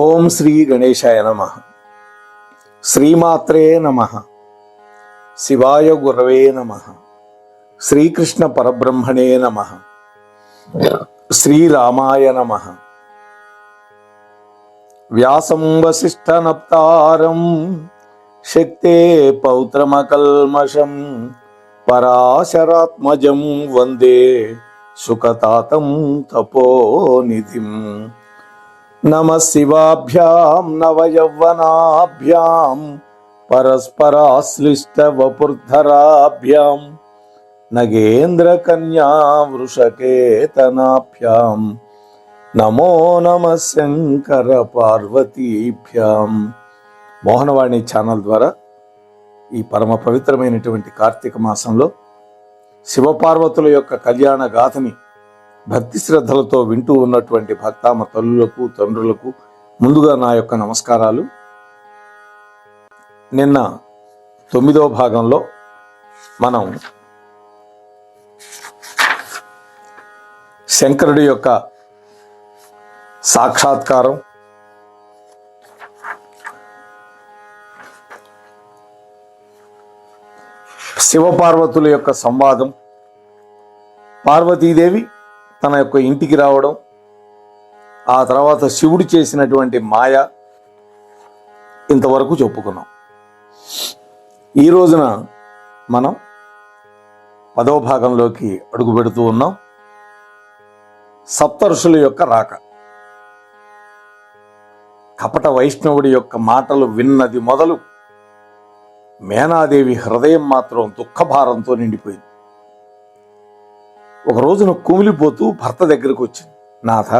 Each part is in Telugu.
ఓం శ్రీ గణేశాయ నమః. శ్రీమాత్రే నమః. శివాయ గురవే నమః. శ్రీకృష్ణ పరబ్రహ్మణే నమః. శ్రీరామాయ నమః. వ్యాసం వసిష్ఠనప్తారం శక్తే పౌత్రమకల్మషం పరాశరాత్మజం వందే సుఖతాతం తపోనిధిం. నమః శివాభ్యాం నవయౌవనాభ్యాం పరస్పరాశ్లిష్టవపుర్ధరాభ్యాం నగేంద్రకన్యా వృషకేతనాభ్యాం నమో నమః శంకర పార్వతీభ్యాం. మోహనవాణి ఛానల్ ద్వారా ఈ పరమ పవిత్రమైనటువంటి కార్తీక మాసంలో శివపార్వతుల యొక్క కళ్యాణ గాథని భక్తి శ్రద్ధలతో వింటూ ఉన్నటువంటి భక్తామ తల్లులకు తండ్రులకు ముందుగా నా యొక్క నమస్కారాలు. నిన్న 9వ భాగంలో మనం శంకరుడి యొక్క సాక్షాత్కారం, శివపార్వతుల యొక్క సంవాదం, పార్వతీదేవి తన యొక్క ఇంటికి రావడం, ఆ తర్వాత శివుడు చేసినటువంటి మాయ, ఇంతవరకు చెప్పుకున్నాం. ఈ రోజున మనం 10వ భాగంలోకి అడుగు పెడుతూ ఉన్నాం. సప్తఋషుల యొక్క రాక. కపట వైష్ణవుడి యొక్క మాటలు విన్నది మొదలు మేనాదేవి హృదయం మాత్రం దుఃఖభారంతో నిండిపోయింది. ఒక రోజున కుమిలిపోతూ భర్త దగ్గరకు వచ్చింది. నాథ,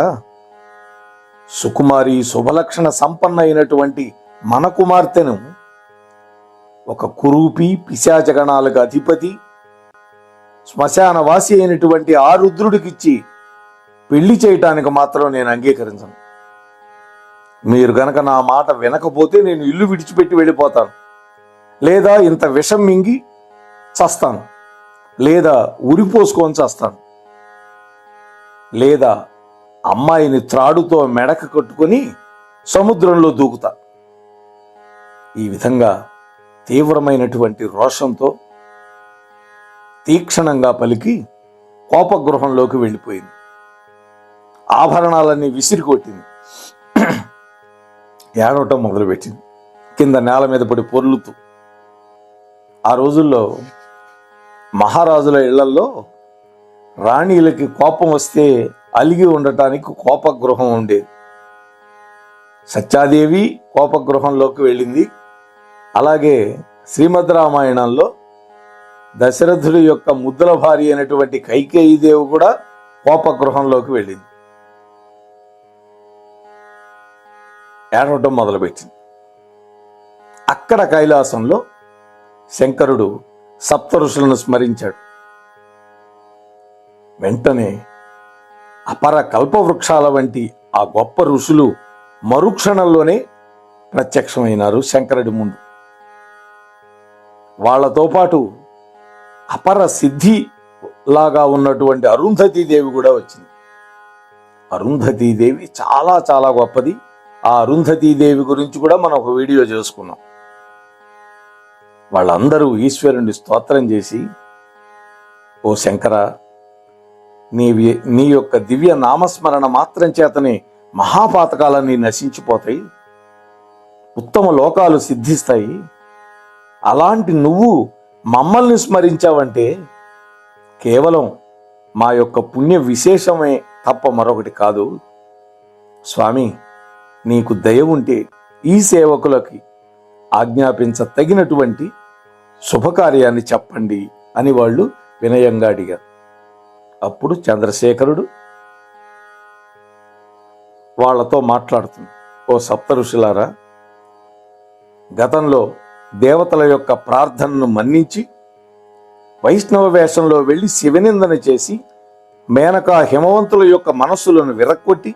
సుకుమారి శుభలక్షణ సంపన్న అయినటువంటి మన కుమార్తెను ఒక కురూపి పిశాచగణాలకు అధిపతి శ్మశానవాసి అయినటువంటి ఆ రుద్రుడికిచ్చి పెళ్లి చేయటానికి మాత్రం నేను అంగీకరించను. మీరు గనక నా మాట వినకపోతే నేను ఇల్లు విడిచిపెట్టి వెళ్ళిపోతాను, లేదా ఇంత విషం మింగి చస్తాను, లేదా ఉరిపోసుకొని చస్తాను, లేదా అమ్మాయిని త్రాడుతో మెడక కట్టుకొని సముద్రంలో దూకుతా. ఈ విధంగా తీవ్రమైనటువంటి రోషంతో తీక్షణంగా పలికి కోపగృహంలోకి వెళ్ళిపోయింది. ఆభరణాలన్నీ విసిరి కొట్టింది. ఏడవటం మొదలుపెట్టింది, కింద నేల మీద పడి పొర్లుతూ. ఆ రోజుల్లో మహారాజుల ఇళ్లల్లో రాణీలకి కోపం వస్తే అలిగి ఉండటానికి కోపగృహం ఉండేది. సత్యాదేవి కోపగృహంలోకి వెళ్ళింది. అలాగే శ్రీమద్ రామాయణంలో దశరథుడి యొక్క ముద్దుల భార్య అయినటువంటి కైకేయీదేవి కూడా కోపగృహంలోకి వెళ్ళింది. ఏడవటం మొదలుపెట్టింది. అక్కడ కైలాసంలో శంకరుడు సప్తఋషులను స్మరించాడు. వెంటనే అపర కల్పవృక్షాల వంటి ఆ గొప్ప ఋషులు మరుక్షణంలోనే ప్రత్యక్షమైనారు శంకరుడి ముందు. వాళ్లతో పాటు అపర సిద్ధి లాగా ఉన్నటువంటి అరుంధతీదేవి కూడా వచ్చింది. అరుంధతీదేవి చాలా చాలా గొప్పది. ఆ అరుంధతీదేవి గురించి కూడా మనం ఒక వీడియో చేసుకున్నాం. వాళ్ళందరూ ఈశ్వరుని స్తోత్రం చేసి, ఓ శంకర, నీ యొక్క దివ్య నామస్మరణ మాత్రం చేతనే మహాపాతకాలన్నీ నశించిపోతాయి, ఉత్తమ లోకాలు సిద్ధిస్తాయి. అలాంటి నువ్వు మమ్మల్ని స్మరించావంటే కేవలం మా యొక్క పుణ్య విశేషమే తప్ప మరొకటి కాదు. స్వామి, నీకు దయ ఉంటే ఈ సేవకులకి ఆజ్ఞాపించ తగినటువంటి శుభకార్యాన్ని చెప్పండి అని వాళ్ళు వినయంగా అడిగారు. అప్పుడు చంద్రశేఖరుడు వాళ్లతో మాట్లాడుతుంది. ఓ సప్త ఋషులారా, గతంలో దేవతల యొక్క ప్రార్థనను మన్నించి వైష్ణవ వేషంలో వెళ్ళి శివనిందన చేసి మేనకా హిమవంతుల యొక్క మనస్సులను విరక్కొట్టి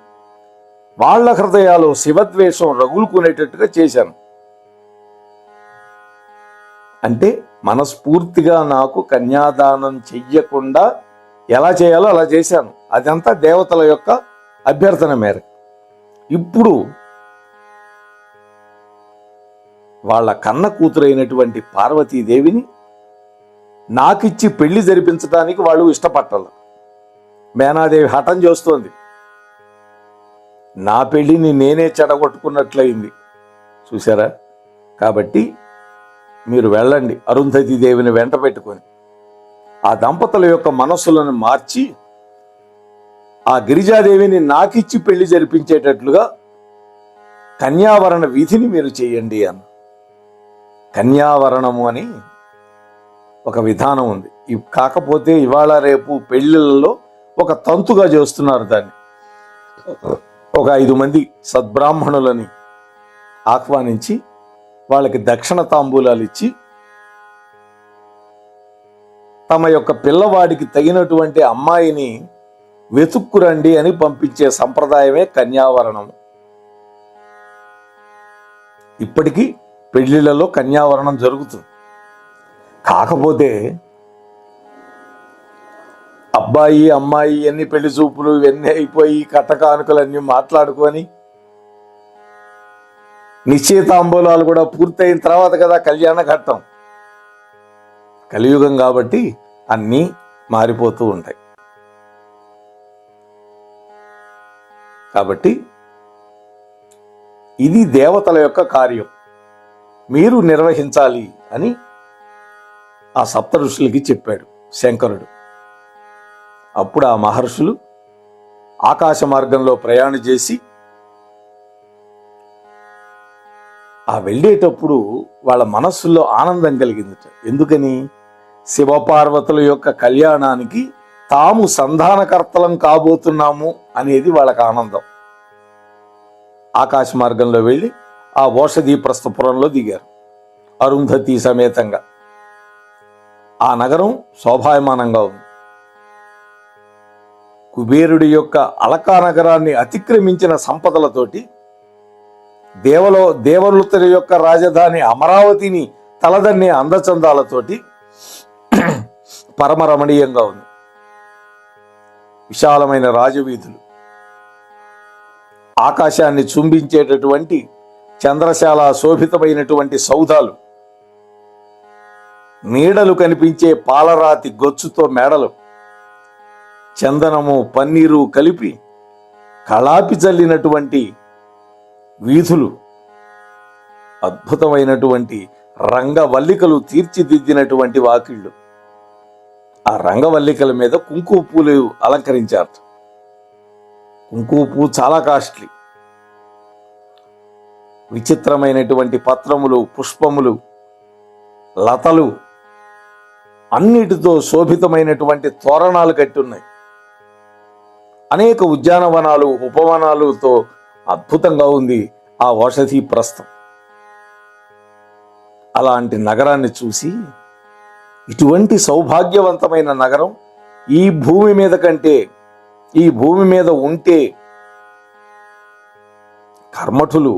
వాళ్ల హృదయాలు శివద్వేషం రగులుకునేటట్టుగా చేశాను. అంటే మనస్ఫూర్తిగా నాకు కన్యాదానం చెయ్యకుండా ఎలా చేయాలో అలా చేశాను. అదంతా దేవతల యొక్క అభ్యర్థన మేరకు. ఇప్పుడు వాళ్ళ కన్న కూతురైనటువంటి పార్వతీదేవిని నాకిచ్చి పెళ్లి జరిపించడానికి వాళ్ళు ఇష్టపట్టాలి. మేనాదేవి హఠం చేస్తోంది. నా పెళ్లిని నేనే చెడగొట్టుకున్నట్లయింది. చూసారా? కాబట్టి మీరు వెళ్ళండి అరుంధతీదేవిని వెంట పెట్టుకొని ఆ దంపతుల యొక్క మనస్సులను మార్చి ఆ గిరిజాదేవిని నాకిచ్చి పెళ్లి జరిపించేటట్లుగా కన్యావరణ విధిని మీరు చేయండి అన్న. కన్యావరణము అని ఒక విధానం ఉంది. కాకపోతే ఇవాళ రేపు పెళ్లిళ్ళలో ఒక తంతుగా చేస్తున్నారు దాన్ని. ఒక 5 మంది సద్బ్రాహ్మణులని ఆహ్వానించి వాళ్ళకి దక్షిణ తాంబూలాలు ఇచ్చి తమ యొక్క పిల్లవాడికి తగినటువంటి అమ్మాయిని వెతుక్కురండి అని పంపించే సంప్రదాయమే కన్యావరణం. ఇప్పటికీ పెళ్లిళ్లలో కన్యావరణం జరుగుతుంది. కాకపోతే అబ్బాయి అమ్మాయి ఎన్ని పెళ్లి చూపులు ఇవన్నీ అయిపోయి కట్టకానుకలన్నీ మాట్లాడుకొని నిశ్చయితాంబూలాలు కూడా పూర్తయిన తర్వాత కదా కళ్యాణ ఘట్టం. కలియుగం కాబట్టి అన్నీ మారిపోతూ ఉంటాయి. కాబట్టి ఇది దేవతల యొక్క కార్యం, మీరు నిర్వహించాలి అని ఆ సప్త ఋషులకి చెప్పాడు శంకరుడు. అప్పుడు ఆ మహర్షులు ఆకాశ మార్గంలో ప్రయాణం చేసి ఆ వెళ్ళేటప్పుడు వాళ్ళ మనస్సుల్లో ఆనందం కలిగిందట. ఎందుకని? శివపార్వతుల యొక్క కళ్యాణానికి తాము సంధానకర్తలం కాబోతున్నాము అనేది వాళ్ళకి ఆనందం. ఆకాశ మార్గంలో వెళ్ళి ఆ ఓషధీప్రస్థపురంలో దిగారు అరుంధతి సమేతంగా. ఆ నగరం శోభాయమానంగా ఉంది. కుబేరుడి యొక్క అలకా నగరాన్ని అతిక్రమించిన సంపదలతోటి దేవలుతల యొక్క రాజధాని అమరావతిని తలదన్నే అందచందాలతోటి పరమరమణీయంగా ఉంది. విశాలమైన రాజవీధులు, ఆకాశాన్ని చుంబించేటటువంటి చంద్రశాల శోభితమైనటువంటి సౌధాలు, నీడలు కనిపించే పాలరాతి గొచ్చుతో మేడలు, చందనము పన్నీరు కలిపి కళాపి చల్లినటువంటి వీధులు, అద్భుతమైనటువంటి రంగవల్లికలు తీర్చిదిద్దినటువంటి వాకిళ్ళు, ఆ రంగవల్లికల మీద కుంకుమ పూలు అలంకరించారు. కుంకుమ పువ్వు చాలా కాస్ట్లీ. విచిత్రమైనటువంటి పత్రములు, పుష్పములు, లతలు అన్నిటితో శోభితమైనటువంటి తోరణాలు కట్టున్నాయి. అనేక ఉద్యానవనాలు, ఉపవనాలతో అద్భుతంగా ఉంది ఆ ఓషధీ ప్రస్థం. అలాంటి నగరాన్ని చూసి ఇటువంటి సౌభాగ్యవంతమైన నగరం ఈ భూమి మీద కంటే, ఈ భూమి మీద ఉంటే కర్మఠులు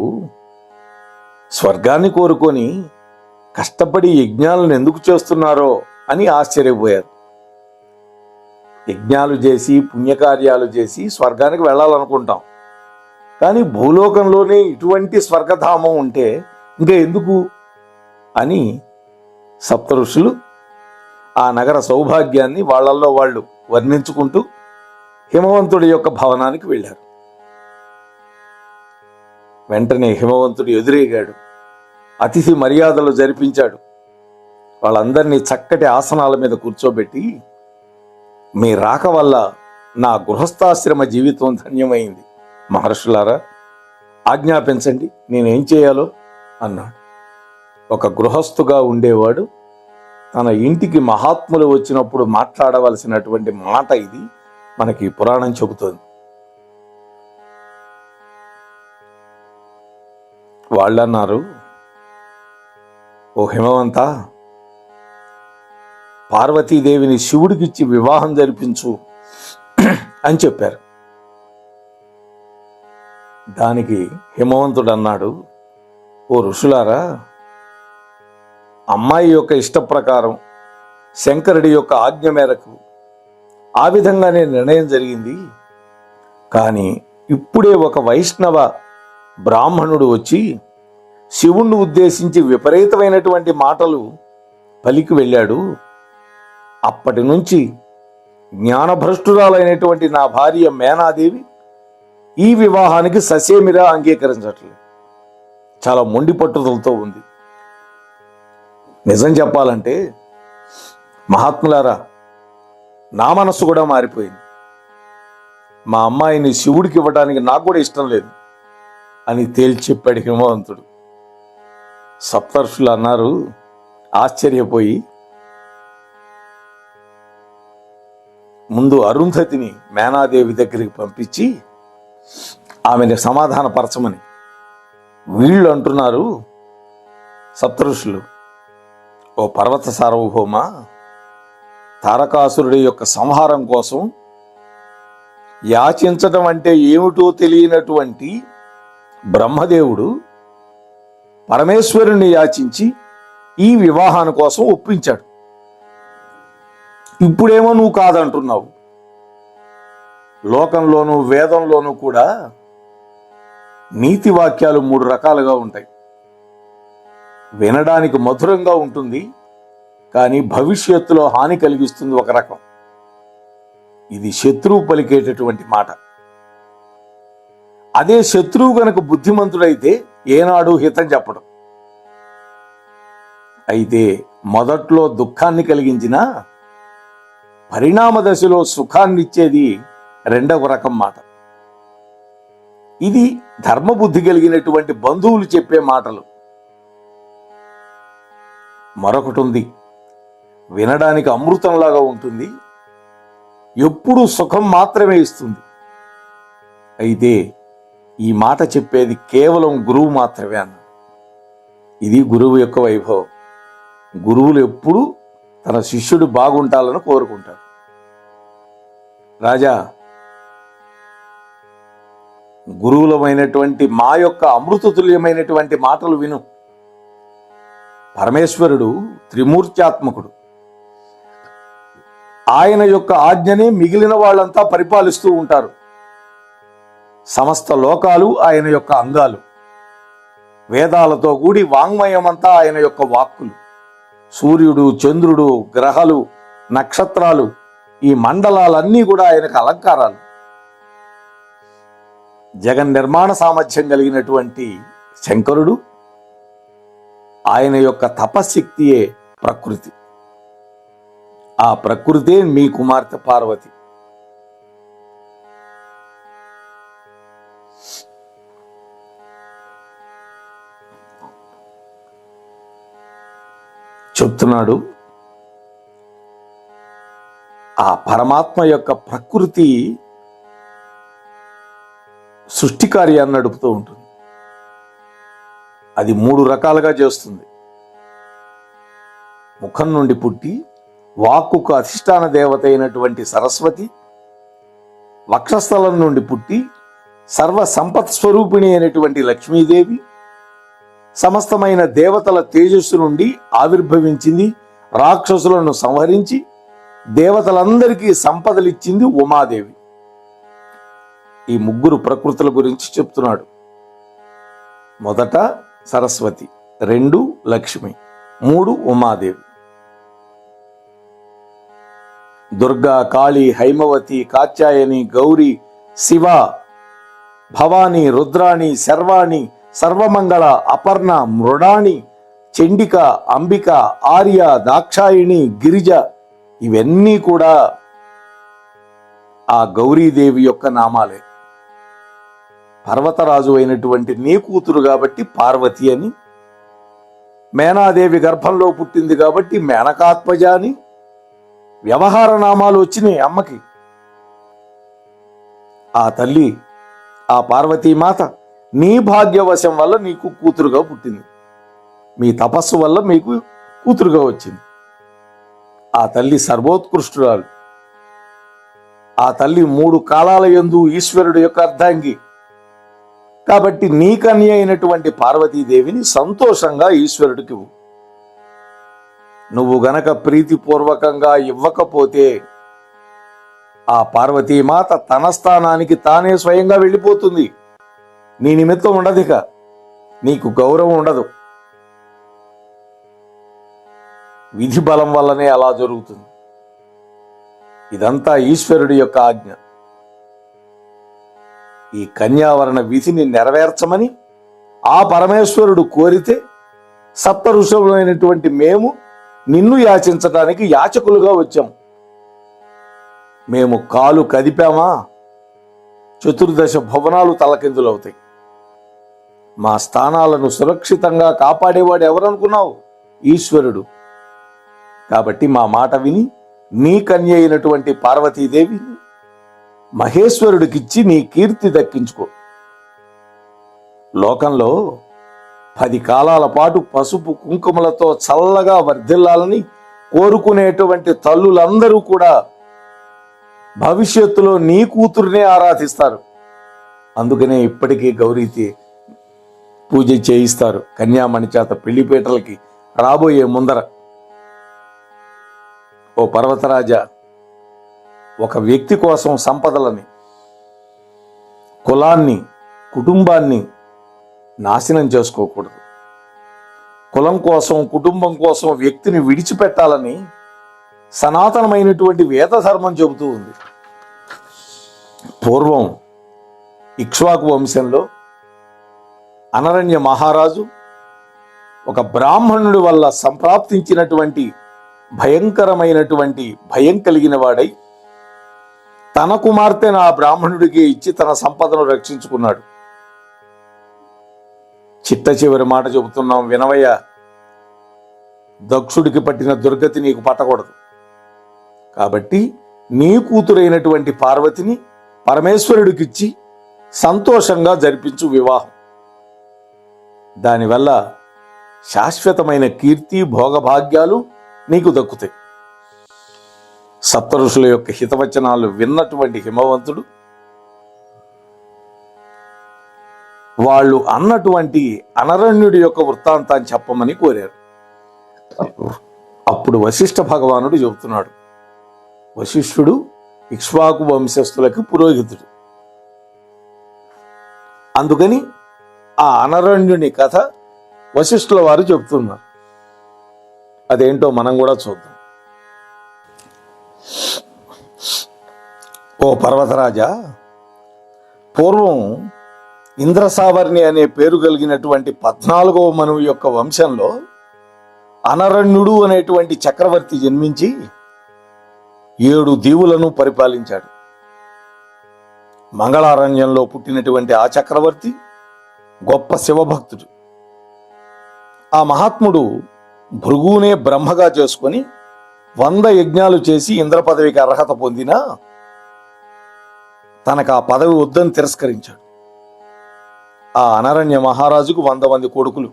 స్వర్గాన్ని కోరుకొని కష్టపడి యజ్ఞాలను ఎందుకు చేస్తున్నారో అని ఆశ్చర్యపోయారు. యజ్ఞాలు చేసి పుణ్యకార్యాలు చేసి స్వర్గానికి వెళ్ళాలనుకుంటాం, కానీ భూలోకంలోనే ఇటువంటి స్వర్గధామం ఉంటే ఇంకా ఎందుకు అని సప్త ఋషులు ఆ నగర సౌభాగ్యాన్ని వాళ్ళల్లో వాళ్ళు వర్ణించుకుంటూ హిమవంతుడి యొక్క భవనానికి వెళ్ళారు. వెంటనే హిమవంతుడు ఎదురేగాడు, అతిథి మర్యాదలు జరిపించాడు. వాళ్ళందరినీ చక్కటి ఆసనాల మీద కూర్చోబెట్టి, మీ రాక వల్ల నా గృహస్థాశ్రమ జీవితం ధన్యమైంది. మహర్షులారా, ఆజ్ఞాపించండి, నేనేం చేయాలో అన్నాడు. ఒక గృహస్థుగా ఉండేవాడు తన ఇంటికి మహాత్ములు వచ్చినప్పుడు మాట్లాడవలసినటువంటి మాట ఇది మనకి పురాణం చెబుతోంది. వాళ్ళన్నారు, ఓ హిమవంత, పార్వతీదేవిని శివుడికిచ్చి వివాహం జరిపించు అని చెప్పారు. దానికి హిమవంతుడు అన్నాడు, ఓ ఋషులారా, అమ్మాయి యొక్క ఇష్ట ప్రకారం శంకరుడి యొక్క ఆజ్ఞ మేరకు ఆ విధంగానే నిర్ణయం జరిగింది. కానీ ఇప్పుడే ఒక వైష్ణవ బ్రాహ్మణుడు వచ్చి శివుణ్ణి ఉద్దేశించి విపరీతమైనటువంటి మాటలు పలికి వెళ్ళాడు. అప్పటి నుంచి జ్ఞానభ్రష్టురాలైనటువంటి నా భార్య మేనాదేవి ఈ వివాహానికి ససేమిరా అంగీకరించట్లేదు. చాలా మొండి పట్టుదలతో ఉంది. నిజం చెప్పాలంటే మహాత్ములారా, నా మనస్సు కూడా మారిపోయింది. మా అమ్మాయిని శివుడికి ఇవ్వడానికి నాకు కూడా ఇష్టం లేదు అని తేల్చి చెప్పాడు హిమవంతుడు. సప్తర్షులు అన్నారు ఆశ్చర్యపోయి, ముందు అరుంధతిని మేనాదేవి దగ్గరికి పంపించి ఆమెని సమాధానపరచమని. వీళ్ళు అంటున్నారు సప్తఋషులు, ఓ పర్వత సార్వభౌమ, తారకాసురుడి యొక్క సంహారం కోసం యాచించటం అంటే ఏమిటో తెలియనటువంటి బ్రహ్మదేవుడు పరమేశ్వరుణ్ణి యాచించి ఈ వివాహాని కోసం ఒప్పించాడు. ఇప్పుడేమో నువ్వు కాదంటున్నావు. లోకంలోనూ వేదంలోనూ కూడా నీతి వాక్యాలు 3 రకాలుగా ఉంటాయి. వినడానికి మధురంగా ఉంటుంది, కానీ భవిష్యత్తులో హాని కలిగిస్తుంది ఒక రకం. ఇది శత్రువు పలికేటటువంటి మాట. అదే శత్రువు గనక బుద్ధిమంతుడైతే ఏనాడు హితం చెప్పడం. అయితే మొదట్లో దుఃఖాన్ని కలిగించిన పరిణామ దశలో సుఖాన్నిచ్చేది రెండవ రకం మాట. ఇది ధర్మబుద్ధి కలిగినటువంటి బంధువులు చెప్పే మాటలు. మరొకటి ఉంది, వినడానికి అమృతంలాగా ఉంటుంది, ఎప్పుడూ సుఖం మాత్రమే ఇస్తుంది. అయితే ఈ మాట చెప్పేది కేవలం గురువు మాత్రమే అన్న. ఇది గురువు యొక్క వైభవం. గురువులు ఎప్పుడూ తన శిష్యుడు బాగుంటాలని కోరుకుంటారు. రాజా, గురువులమైనటువంటి మా యొక్క అమృతతుల్యమైనటువంటి మాటలు విను. పరమేశ్వరుడు త్రిమూర్త్యాత్మకుడు. ఆయన యొక్క ఆజ్ఞనే మిగిలిన వాళ్ళంతా పరిపాలిస్తూ ఉంటారు. సమస్త లోకాలు ఆయన యొక్క అంగాలు. వేదాలతో కూడి వాంగ్మయమంతా ఆయన యొక్క వాక్కులు. సూర్యుడు, చంద్రుడు, గ్రహాలు, నక్షత్రాలు, ఈ మండలాలన్నీ కూడా ఆయనకు అలంకారాలు. జగన్ నిర్మాణ సామర్థ్యం కలిగినటువంటి శంకరుడు, ఆయన యొక్క తపశక్తియే ప్రకృతి. ఆ ప్రకృతే మీ కుమార్తె పార్వతి. చెప్తున్నాడు, ఆ పరమాత్మ యొక్క ప్రకృతి సృష్టి కార్యాన్ని నడుపుతూ ఉంటుంది. అది 3 రకాలుగా చేస్తుంది. ముఖం నుండి పుట్టి వాక్కుకు అధిష్టాన దేవత అయినటువంటి సరస్వతి, వక్షస్థలం నుండి పుట్టి సర్వ సంపత్ స్వరూపిణి అయినటువంటి లక్ష్మీదేవి, సమస్తమైన దేవతల తేజస్సు నుండి ఆవిర్భవించింది, రాక్షసులను సంహరించి దేవతలందరికీ సంపదలిచ్చింది ఉమాదేవి. ఈ 3 ప్రకృతుల గురించి చెప్తున్నాడు. మొదట సరస్వతి, 2 లక్ష్మి, 3 ఉమాదేవి. దుర్గా, కాళీ, హైమవతి, కాత్యాయని, గౌరీ, శివ, భవాని, రుద్రాణి, శర్వాణి, సర్వమంగళ, అపర్ణ, మృడాణి, చండిక, అంబిక, ఆర్య, దాక్షాయిణి, గిరిజ, ఇవన్నీ కూడా ఆ గౌరీదేవి యొక్క నామాలే. పర్వతరాజు అయినటువంటి నీ కూతురు కాబట్టి పార్వతి అని, మేనాదేవి గర్భంలో పుట్టింది కాబట్టి మేనకాత్మజ అని వ్యవహార నామాలు వచ్చినాయి అమ్మకి. ఆ తల్లి, ఆ పార్వతీమాత నీ భాగ్యవశం వల్ల నీకు కూతురుగా పుట్టింది. మీ తపస్సు వల్ల మీకు కూతురుగా వచ్చింది. ఆ తల్లి సర్వోత్కృష్టురాలు. ఆ తల్లి 3 కాలాల యందు ఈశ్వరుడు యొక్క అర్ధాంగి కాబట్టి నీ కన్య అయినటువంటి పార్వతీదేవిని సంతోషంగా ఈశ్వరుడికి ఇవ్వు. నువ్వు గనక ప్రీతిపూర్వకంగా ఇవ్వకపోతే ఆ పార్వతీమాత తన స్థానానికి తానే స్వయంగా వెళ్ళిపోతుంది. నీ నిమిత్తం ఉండదిక. నీకు గౌరవం ఉండదు. విధి బలం వల్లనే అలా జరుగుతుంది. ఇదంతా ఈశ్వరుడి యొక్క ఆజ్ఞ. ఈ కన్యావరణ విధిని నెరవేర్చమని ఆ పరమేశ్వరుడు కోరితే సప్త ఋషులైనటువంటి మేము నిన్ను యాచించడానికి యాచకులుగా వచ్చాం. మేము కాలు కదిపామా చతుర్దశ భువనాలు తలకిందులవుతాయి. మా స్థానాలను సురక్షితంగా కాపాడేవాడు ఎవరనుకున్నావు? ఈశ్వరుడు. కాబట్టి మా మాట విని నీ కన్య అయినటువంటి పార్వతీదేవిని మహేశ్వరుడికిచ్చి నీ కీర్తి దక్కించుకో. లోకంలో 10 కాలాల పాటు పసుపు కుంకుమలతో చల్లగా వర్ధిల్లాలని కోరుకునేటువంటి తల్లులందరూ కూడా భవిష్యత్తులో నీ కూతురునే ఆరాధిస్తారు. అందుకనే ఇప్పటికీ గౌరీతి పూజ చేయిస్తారు కన్యామణి చేత పెళ్లిపీటలకి రాబోయే ముందర. ఓ పర్వతరాజా, ఒక వ్యక్తి కోసం సంపదలని, కులాన్ని, కుటుంబాన్ని నాశనం చేసుకోకూడదు. కులం కోసం, కుటుంబం కోసం వ్యక్తిని విడిచిపెట్టాలని సనాతనమైనటువంటి వేద ధర్మం చెబుతూ ఉంది. పూర్వం ఇక్ష్వాకు వంశంలో అనరణ్య మహారాజు ఒక బ్రాహ్మణుడి వల్ల సంప్రాప్తించినటువంటి భయంకరమైనటువంటి భయం కలిగిన వాడై తన కుమార్తెను ఆ బ్రాహ్మణుడికి ఇచ్చి తన సంపదను రక్షించుకున్నాడు. చిట్ట చివరి మాట చెబుతున్నాం వినవయ్య. దక్షుడికి పట్టిన దుర్గతి నీకు పట్టకూడదు. కాబట్టి నీ కూతురైనటువంటి పార్వతిని పరమేశ్వరుడికిచ్చి సంతోషంగా జరిపించు వివాహం. దానివల్ల శాశ్వతమైన కీర్తి భోగభాగ్యాలు నీకు దక్కుతాయి. సప్త ఋషుల యొక్క హితవచనాలు విన్నటువంటి హిమవంతుడు వాళ్ళు అన్నటువంటి అనరణ్యుడి యొక్క వృత్తాంతాన్ని చెప్పమని కోరారు. అప్పుడు వశిష్ఠ భగవానుడు చెబుతున్నాడు. వశిష్ఠుడు ఇక్ష్వాకు వంశస్థులకి పురోహితుడు. అందుకని ఆ అనరణ్యుని కథ వశిష్ఠుల వారు చెబుతున్నారు. అదేంటో మనం కూడా చూద్దాం. ఓ పర్వతరాజా, పూర్వం ఇంద్రసావర్ణి అనే పేరు కలిగినటువంటి 14వ మనువు యొక్క వంశంలో అనరణ్యుడు అనేటువంటి చక్రవర్తి జన్మించి 7 దీవులను పరిపాలించాడు. మంగళారణ్యంలో పుట్టినటువంటి ఆ చక్రవర్తి గొప్ప శివభక్తుడు. ఆ మహాత్ముడు భృగునే బ్రహ్మగా చేసుకొని 100 యజ్ఞాలు చేసి ఇంద్ర పదవికి అర్హత పొందినా తనకు ఆ పదవి వద్దని తిరస్కరించాడు. ఆ అనరణ్య మహారాజుకు 100 మంది కొడుకులు.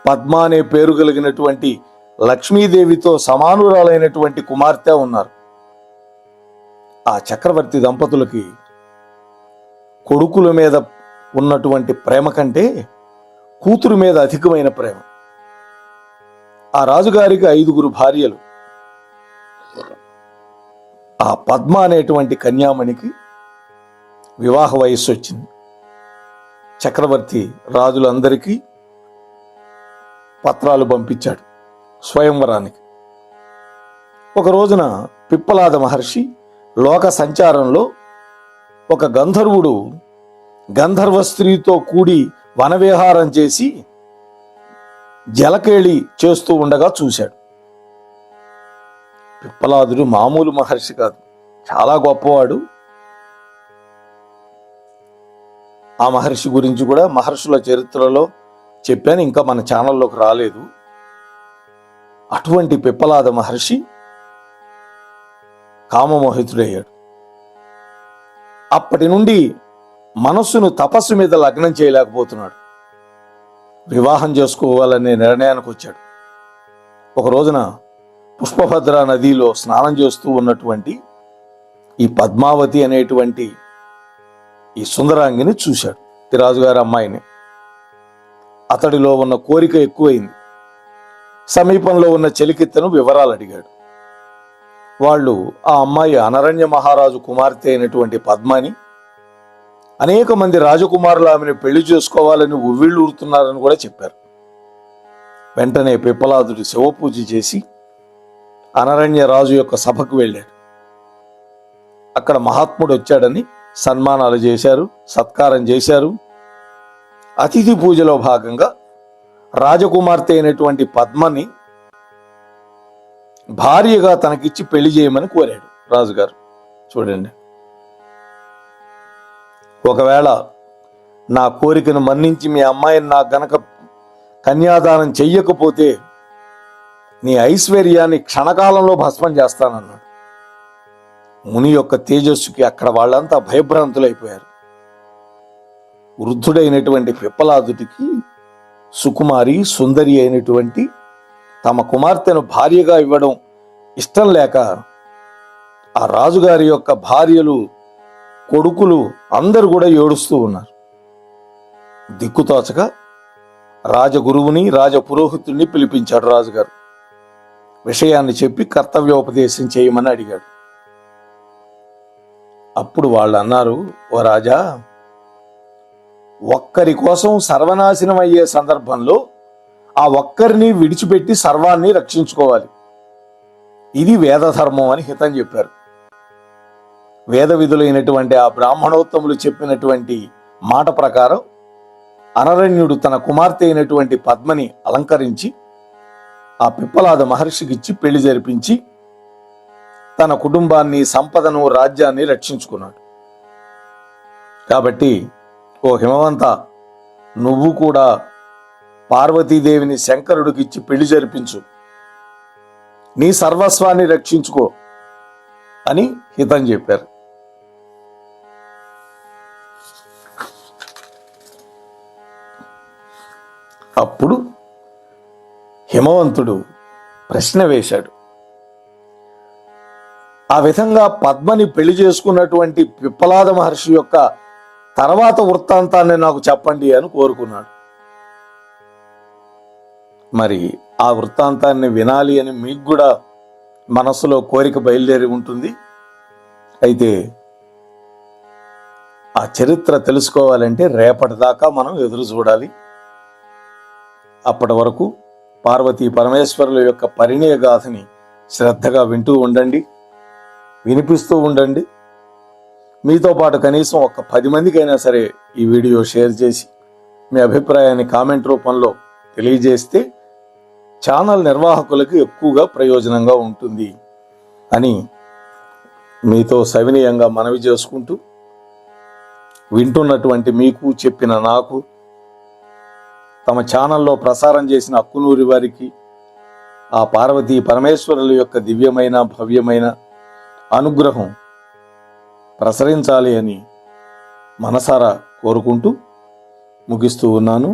పద్మ అనే పేరు కలిగినటువంటి లక్ష్మీదేవితో సమానురాలైనటువంటి కుమార్తె ఉన్నారు. ఆ చక్రవర్తి దంపతులకి కొడుకుల మీద ఉన్నటువంటి ప్రేమ కంటే కూతురు మీద అధికమైన ప్రేమ. ఆ రాజుగారికి 5గురు భార్యలు. ఆ పద్మ అనేటువంటి కన్యామణికి వివాహ వయస్సు వచ్చింది. చక్రవర్తి రాజులందరికీ పత్రాలు పంపించాడు స్వయంవరానికి. ఒక రోజున పిప్పలాద మహర్షి లోక సంచారంలో ఒక గంధర్వుడు గంధర్వ స్త్రీతో కూడి వనవిహారం చేసి జలకేళి చేస్తూ ఉండగా చూశాడు. పిప్పలాదుడు మామూలు మహర్షి కాదు, చాలా గొప్పవాడు. ఆ మహర్షి గురించి కూడా మహర్షుల చరిత్రలో చెప్పాను, ఇంకా మన ఛానల్లోకి రాలేదు. అటువంటి పిప్పలాద మహర్షి కామమోహితుడయ్యాడు. అప్పటి నుండి మనస్సును తపస్సు మీద లగ్నం చేయలేకపోతున్నాడు. వివాహం చేసుకోవాలనే నిర్ణయానికి వచ్చాడు. ఒక రోజున పుష్పభద్ర నదిలో స్నానం చేస్తూ ఉన్నటువంటి ఈ పద్మావతి అనేటువంటి ఈ సుందరాంగిని చూశాడు, ఈ రాజుగారి అమ్మాయిని. అతడిలో ఉన్న కోరిక ఎక్కువైంది. సమీపంలో ఉన్న చెలికెత్తను వివరాలు అడిగాడు. వాళ్ళు ఆ అమ్మాయి అనరణ్య మహారాజు కుమార్తె అయినటువంటి పద్మని, అనేక మంది రాజకుమారులు ఆమెను పెళ్లి చేసుకోవాలని ఉవ్విళ్ళు ఊరుతున్నారని కూడా చెప్పారు. వెంటనే పిప్పలాదుడు శివపూజ చేసి అనరణ్య రాజు యొక్క సభకు వెళ్ళాడు. అక్కడ మహాత్ముడు వచ్చాడని సన్మానాలు చేశారు, సత్కారం చేశారు. అతిథి పూజలో భాగంగా రాజకుమార్తె అయినటువంటి పద్మని భార్యగా తనకిచ్చి పెళ్లి చేయమని కోరాడు రాజుగారు. చూడండి, ఒకవేళ నా కోరికను మన్నించి మీ అమ్మాయిని నాకు గనక కన్యాదానం చెయ్యకపోతే నీ ఐశ్వర్యాన్ని క్షణకాలంలో భస్మం చేస్తానన్నాడు. ముని యొక్క తేజస్సుకి అక్కడ వాళ్ళంతా భయభ్రాంతులైపోయారు. వృద్ధుడైనటువంటి పిప్పలాదుడికి సుకుమారి సుందరి అయినటువంటి తమ కుమార్తెను భార్యగా ఇవ్వడం ఇష్టం లేక ఆ రాజుగారి యొక్క భార్యలు, కొడుకులు అందరూ కూడా ఏడుస్తూ ఉన్నారు. దిక్కుతోచక రాజగురువుని, రాజపురోహితుడిని పిలిపించాడు రాజుగారు. విషయాన్ని చెప్పి కర్తవ్యోపదేశం చేయమని అడిగాడు. అప్పుడు వాళ్ళు అన్నారు, ఓ రాజా, ఒక్కరి కోసం సర్వనాశనం అయ్యే సందర్భంలో ఆ ఒక్కరిని విడిచిపెట్టి సర్వాన్ని రక్షించుకోవాలి. ఇది వేదధర్మం అని హితం చెప్పారు. వేద విధులైనటువంటి ఆ బ్రాహ్మణోత్తములు చెప్పినటువంటి మాట ప్రకారం అనరణ్యుడు తన కుమార్తె అయినటువంటి పద్మని అలంకరించి ఆ పిప్పలాద మహర్షికిచ్చి పెళ్లి జరిపించి తన కుటుంబాన్ని, సంపదను, రాజ్యాన్ని రక్షించుకున్నాడు. కాబట్టి ఓ హిమవంత, నువ్వు కూడా పార్వతీదేవిని శంకరుడికిచ్చి పెళ్లి జరిపించు, నీ సర్వస్వాన్ని రక్షించుకో అని హితం చెప్పారు. అప్పుడు హిమవంతుడు ప్రశ్న వేశాడు. ఆ విధంగా పద్మని పెళ్లి చేసుకున్నటువంటి పిప్పలాద మహర్షి యొక్క తర్వాత వృత్తాంతాన్ని నాకు చెప్పండి అని కోరుకున్నాడు. మరి ఆ వృత్తాంతాన్ని వినాలి అని మీకు కూడా మనసులో కోరిక బయలుదేరి ఉంటుంది. అయితే ఆ చరిత్ర తెలుసుకోవాలంటే రేపటిదాకా మనం ఎదురు చూడాలి. అప్పటి వరకు పార్వతీ పరమేశ్వరుల యొక్క పరిణయ గాథని శ్రద్ధగా వింటూ ఉండండి, వినిపిస్తూ ఉండండి. మీతో పాటు కనీసం ఒక 10 మందికైనా సరే ఈ వీడియో షేర్ చేసి మీ అభిప్రాయాన్ని కామెంట్ రూపంలో తెలియజేస్తే ఛానల్ నిర్వాహకులకు ఎక్కువగా ప్రయోజనంగా ఉంటుంది అని మీతో సవినయంగా మనవి చేసుకుంటూ, వింటున్నటువంటి మీకు, చెప్పిన నాకు, తమ ఛానల్లో ప్రసారం చేసిన అక్కునూరి వారికి ఆ పార్వతీ పరమేశ్వరుల యొక్క దివ్యమైన, భవ్యమైన అనుగ్రహం ప్రసరించాలి అని మనసారా కోరుకుంటూ ముగిస్తూ ఉన్నాను.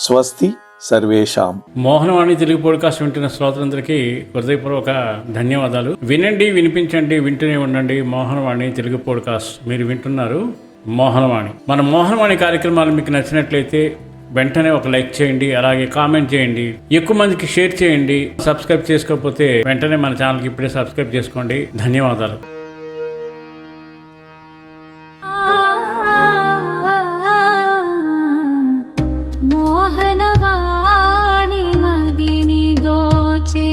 స్వస్తి సర్వేషాం. మోహనవాణి తెలుగు పాడ్కాస్ట్ వింటున్న శ్రోతలందరికీ హృదయపూర్వక ధన్యవాదాలు. వినండి, వినిపించండి, వింటూనే ఉండండి. మోహనవాణి తెలుగు పాడ్కాస్ట్ మీరు వింటున్నారు. మోహనవాణి. మన మోహనవాణి కార్యక్రమాలు మీకు నచ్చినట్లయితే వెంటనే ఒక లైక్ చేయండి, అలాగే కామెంట్ చేయండి, ఎక్కువ మందికి షేర్ చేయండి. సబ్స్క్రైబ్ చేసుకోకపోతే వెంటనే మన ఛానల్కి ఇప్పుడే సబ్స్క్రైబ్ చేసుకోండి. ధన్యవాదాలు. మోహనవాణి మదిని దోచే